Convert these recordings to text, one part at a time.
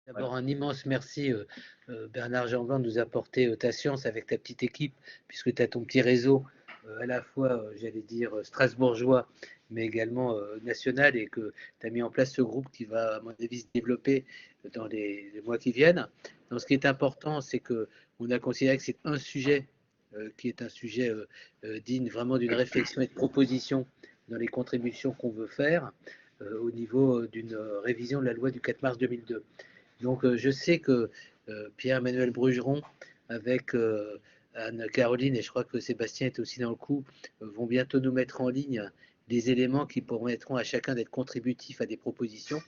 D'abord, un immense merci, Bernard Jeanblanc, de nous apporter ta science avec ta petite équipe, puisque tu as ton petit réseau, à la fois, j'allais dire, strasbourgeois, mais également national, et que tu as mis en place ce groupe qui va, à mon avis, se développer dans les mois qui viennent. Donc, ce qui est important, c'est qu'on a considéré que c'est un sujet qui est un sujet digne vraiment d'une réflexion et de proposition dans les contributions qu'on veut faire au niveau d'une révision de la loi du 4 mars 2002. Donc, je sais que Pierre-Emmanuel Brugeron, avec Anne-Caroline, et je crois que Sébastien est aussi dans le coup, vont bientôt nous mettre en ligne des éléments qui permettront à chacun d'être contributif à des propositions.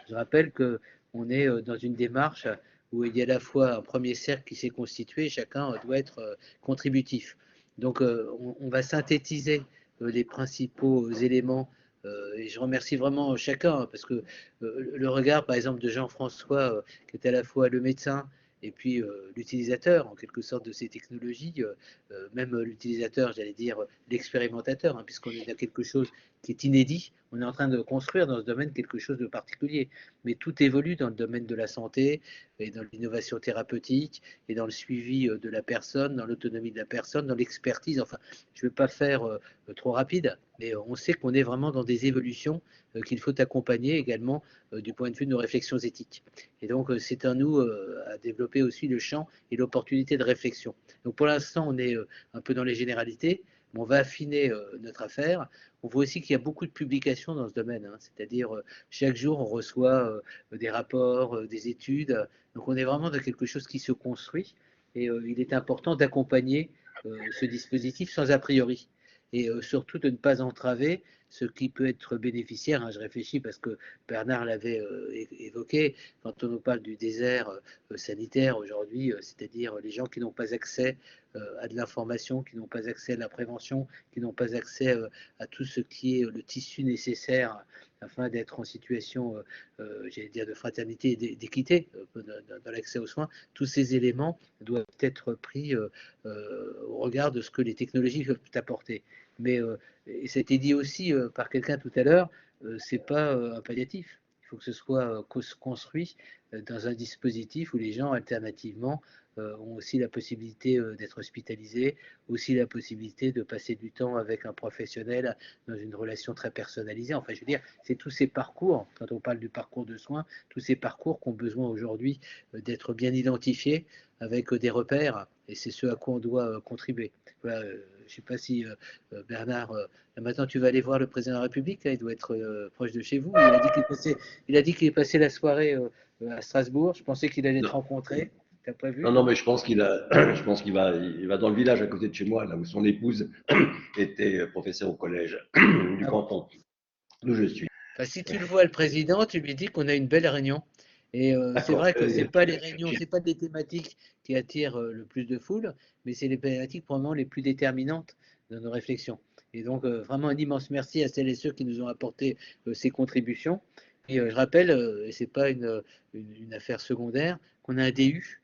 Je rappelle qu'on est dans une démarche où il y a à la fois un premier cercle qui s'est constitué, chacun doit être contributif. Donc, on va synthétiser les principaux éléments, et je remercie vraiment chacun, parce que le regard, par exemple, de Jean-François, qui est à la fois le médecin et puis l'utilisateur, en quelque sorte, de ces technologies, même l'utilisateur, j'allais dire l'expérimentateur, hein, puisqu'on est dans quelque chose qui est inédit. On est en train de construire dans ce domaine quelque chose de particulier. Mais tout évolue dans le domaine de la santé et dans l'innovation thérapeutique et dans le suivi de la personne, dans l'autonomie de la personne, dans l'expertise. Enfin, je ne vais pas faire trop rapide, mais on sait qu'on est vraiment dans des évolutions qu'il faut accompagner également du point de vue de nos réflexions éthiques. Et donc, c'est à nous à développer aussi le champ et l'opportunité de réflexion. Donc, pour l'instant, on est un peu dans les généralités, mais on va affiner notre affaire. On voit aussi qu'il y a beaucoup de publications dans ce domaine, hein, c'est-à-dire chaque jour, on reçoit des rapports, des études. Donc, on est vraiment dans quelque chose qui se construit et il est important d'accompagner ce dispositif sans a priori et surtout de ne pas entraver ce qui peut être bénéficiaire. Hein, je réfléchis parce que Bernard l'avait évoqué, quand on nous parle du désert sanitaire aujourd'hui, c'est-à-dire les gens qui n'ont pas accès à de l'information, qui n'ont pas accès à la prévention, qui n'ont pas accès à tout ce qui est le tissu nécessaire afin d'être en situation, j'allais dire, de fraternité et d'équité dans l'accès aux soins. Tous ces éléments doivent être pris au regard de ce que les technologies peuvent apporter. Mais et ça a été dit aussi par quelqu'un tout à l'heure, c'est pas un palliatif. Il faut que ce soit construit dans un dispositif où les gens, alternativement, ont aussi la possibilité d'être hospitalisés, aussi la possibilité de passer du temps avec un professionnel dans une relation très personnalisée. Enfin, je veux dire, c'est tous ces parcours, quand on parle du parcours de soins, tous ces parcours qui ont besoin aujourd'hui d'être bien identifiés avec des repères, et c'est ce à quoi on doit contribuer. Voilà, je ne sais pas si Bernard, maintenant tu vas aller voir le président de la République, là, il doit être proche de chez vous. Il a dit qu'il est passé la soirée à Strasbourg. Je pensais qu'il allait te Non, rencontrer. T'as pas vu, non, non, non? mais je pense je pense il va dans le village à côté de chez moi, là où son épouse était professeure au collège du Ah bon. canton d'où je suis. Enfin, si tu le vois, le président, tu lui dis qu'on a une belle réunion. Et c'est D'accord, vrai que c'est pas les réunions, c'est pas des thématiques qui attirent le plus de foule, mais c'est les thématiques probablement les plus déterminantes de nos réflexions. Et donc, vraiment un immense merci à celles et ceux qui nous ont apporté ces contributions. Et je rappelle, et c'est pas une affaire secondaire, qu'on a un DU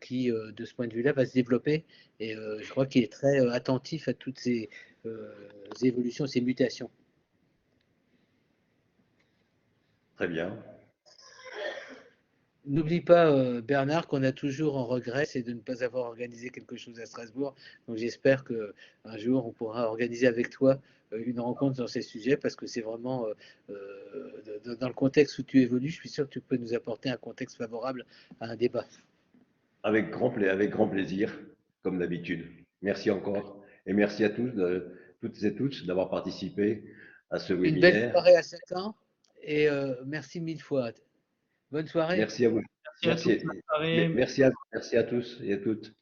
qui, de ce point de vue-là, va se développer. Et je crois qu'il est très attentif à toutes ces évolutions, ces mutations. très bien. N'oublie pas, Bernard, qu'on a toujours en regret, c'est de ne pas avoir organisé quelque chose à Strasbourg. Donc j'espère qu'un jour, on pourra organiser avec toi une rencontre sur ces sujets, parce que c'est vraiment, dans le contexte où tu évolues, je suis sûr que tu peux nous apporter un contexte favorable à un débat. Avec grand plaisir, comme d'habitude. Merci encore. Et merci à toutes et tous d'avoir participé à ce Une belle webinaire. soirée à chacun et merci mille fois. Bonne soirée. Merci à vous. Merci à tous. Bonne soirée. Merci à tous et à toutes.